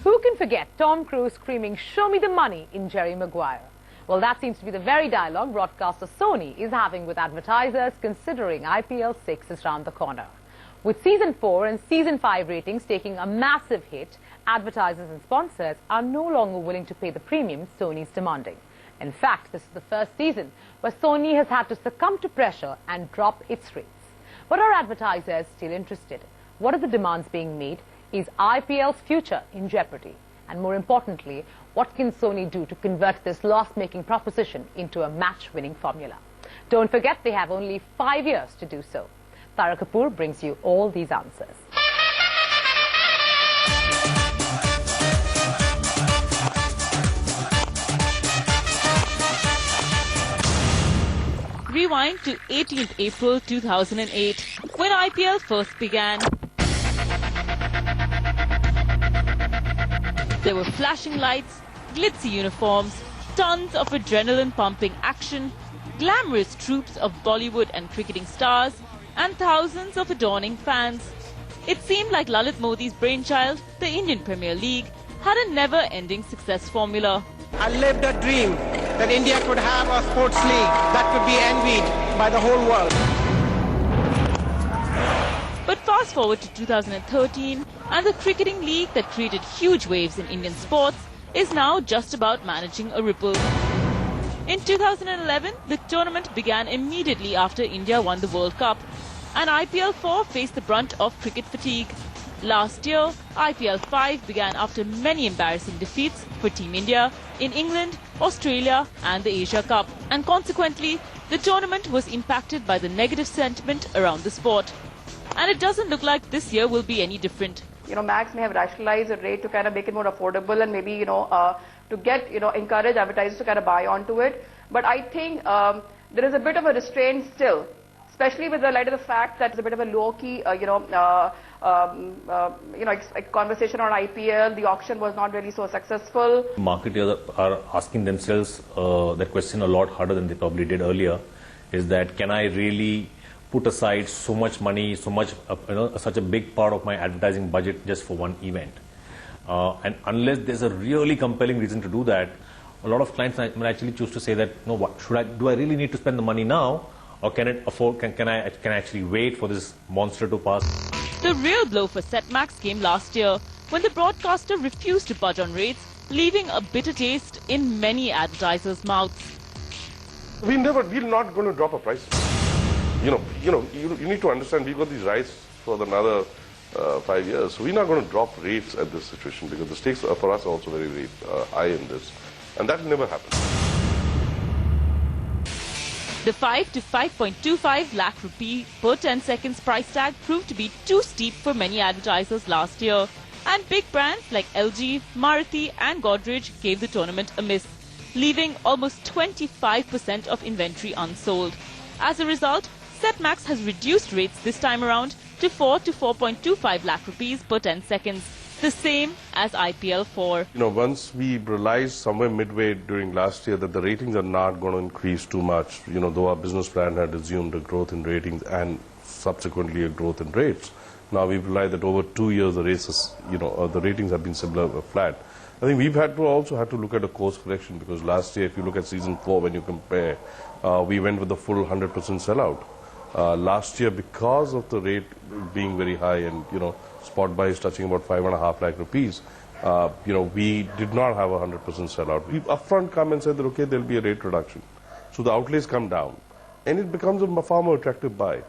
Who can forget Tom Cruise screaming, "Show me the money" in Jerry Maguire? Well, that seems to be the very dialogue broadcaster Sony is having with advertisers, considering IPL-6 is round the corner. With Season 4 and Season 5 ratings taking a massive hit, advertisers and sponsors are no longer willing to pay the premium Sony is demanding. In fact, this is the first season where Sony has had to succumb to pressure and drop its rates. But are advertisers still interested? What are the demands being made? Is IPL's future in jeopardy? And more importantly, what can Sony do to convert this loss-making proposition into a match-winning formula? Don't forget, they have only 5 years to do so. Tara Kapoor brings you all these answers. Rewind to 18th April 2008, when IPL first began. There were flashing lights, glitzy uniforms, tons of adrenaline-pumping action, glamorous troops of Bollywood and cricketing stars, and thousands of adoring fans. It seemed like Lalit Modi's brainchild, the Indian Premier League, had a never-ending success formula. I lived a dream that India could have a sports league that could be envied by the whole world. But fast forward to 2013, and the cricketing league that created huge waves in Indian sports is now just about managing a ripple. In 2011, the tournament began immediately after India won the World Cup, and IPL-4 faced the brunt of cricket fatigue. Last year, IPL-5 began after many embarrassing defeats for Team India in England, Australia and the Asia Cup, and consequently, the tournament was impacted by the negative sentiment around the sport. And it doesn't look like this year will be any different. Max may have rationalized a rate to kind of make it more affordable and maybe, to get, encourage advertisers to kind of buy onto it. But I think there is a bit of a restraint still, especially with the light of the fact that there's a bit of a low-key, conversation on IPL. The auction was not really so successful. Marketers are asking themselves that question a lot harder than they probably did earlier, is that can I really put aside so much money, so much, such a big part of my advertising budget just for one event? And unless there's a really compelling reason to do that, a lot of clients might actually choose to say that, no, do I really need to spend the money now, or can I actually wait for this monster to pass? The real blow for Setmax came last year, when the broadcaster refused to budge on rates, leaving a bitter taste in many advertisers' mouths. We're not going to drop a price. You need to understand, we've got these rights for another 5 years. So we're not going to drop rates at this situation, because the stakes for us are also very, very high in this. And that will never happen. The 5 to 5.25 lakh rupee per 10 seconds price tag proved to be too steep for many advertisers last year. And big brands like LG, Maruti and Godrej gave the tournament a miss, leaving almost 25% of inventory unsold. As a result, Setmax has reduced rates this time around to 4 to 4.25 lakh rupees per 10 seconds, the same as IPL-4. Once we realized somewhere midway during last year that the ratings are not going to increase too much, though our business plan had assumed a growth in ratings and subsequently a growth in rates, now we've realized that over 2 years the races, the ratings have been similar, flat. I think we've also had to look at a course correction, because last year, if you look at Season 4, when you compare, we went with the full 100% sellout. Last year, because of the rate being very high and, spot buys touching about 5.5 lakh rupees, we did not have a 100% sellout. We upfront come and said that, okay, there'll be a rate reduction. So the outlays come down, and it becomes a far more attractive buy.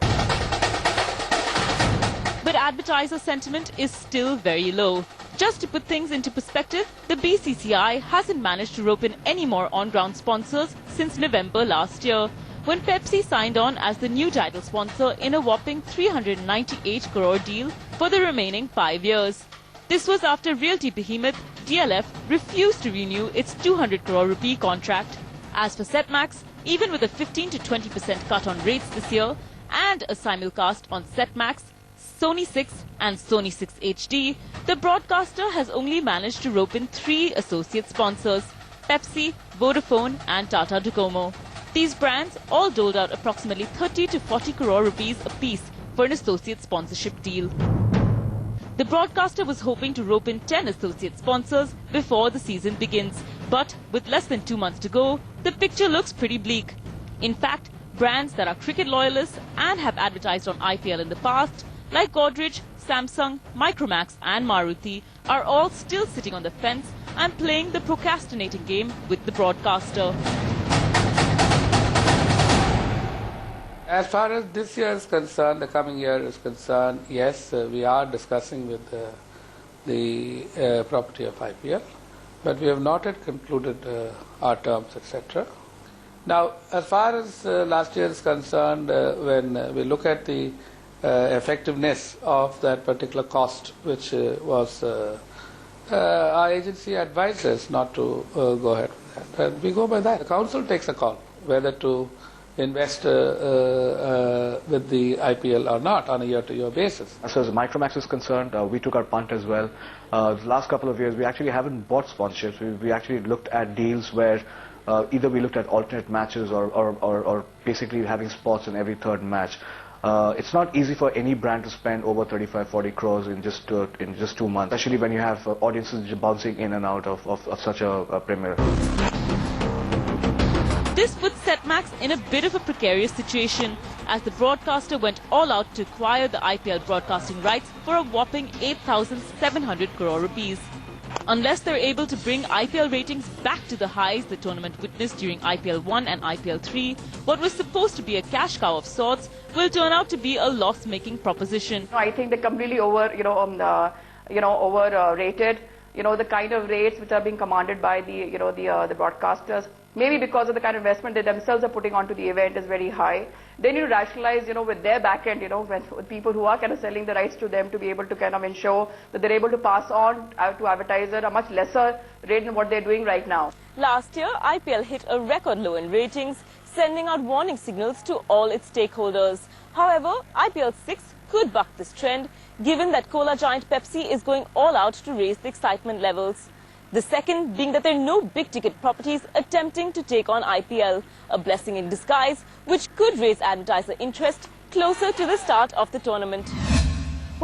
But advertiser sentiment is still very low. Just to put things into perspective, the BCCI hasn't managed to rope in any more on-ground sponsors since November last year, when Pepsi signed on as the new title sponsor in a whopping 398 crore deal for the remaining 5 years. This was after realty behemoth DLF refused to renew its 200 crore rupee contract. As for Setmax, even with a 15 to 20% cut on rates this year and a simulcast on Setmax, Sony 6 and Sony 6 HD, the broadcaster has only managed to rope in 3 associate sponsors, Pepsi, Vodafone and Tata Docomo. These brands all doled out approximately 30 to 40 crore rupees apiece for an associate sponsorship deal. The broadcaster was hoping to rope in 10 associate sponsors before the season begins. But with less than 2 months to go, the picture looks pretty bleak. In fact, brands that are cricket loyalists and have advertised on IPL in the past, like Godrej, Samsung, Micromax and Maruti, are all still sitting on the fence and playing the procrastinating game with the broadcaster. As far as this year is concerned, the coming year is concerned, yes, we are discussing with the property of IPL, but we have not yet concluded our terms, etc. Now, as far as last year is concerned, when we look at the effectiveness of that particular cost, which was our agency advised us not to go ahead with that. We go by that. The council takes a call whether to invest with the IPL or not on a year-to-year basis. As far as Micromax is concerned, we took our punt as well. The last couple of years, we actually haven't bought sponsorships. We actually looked at deals where either we looked at alternate matches or basically having spots in every third match. It's not easy for any brand to spend over 35-40 crores in just 2 months, especially when you have audiences bouncing in and out of such a premiere. This puts Setmax in a bit of a precarious situation, as the broadcaster went all out to acquire the IPL broadcasting rights for a whopping 8,700 crore rupees. Unless they're able to bring IPL ratings back to the highs the tournament witnessed during IPL-1 and IPL-3, what was supposed to be a cash cow of sorts will turn out to be a loss-making proposition. I think they're completely overrated. The kind of rates which are being commanded by the broadcasters, maybe because of the kind of investment they themselves are putting onto the event, is very high. They need to rationalize, with their back end, with people who are kind of selling the rights to them, to be able to kind of ensure that they're able to pass on to advertiser a much lesser rate than what they're doing right now. Last year, IPL hit a record low in ratings, sending out warning signals to all its stakeholders. However, IPL 6 could buck this trend, given that cola giant Pepsi is going all out to raise the excitement levels. The second being that there are no big-ticket properties attempting to take on IPL, a blessing in disguise which could raise advertiser interest closer to the start of the tournament.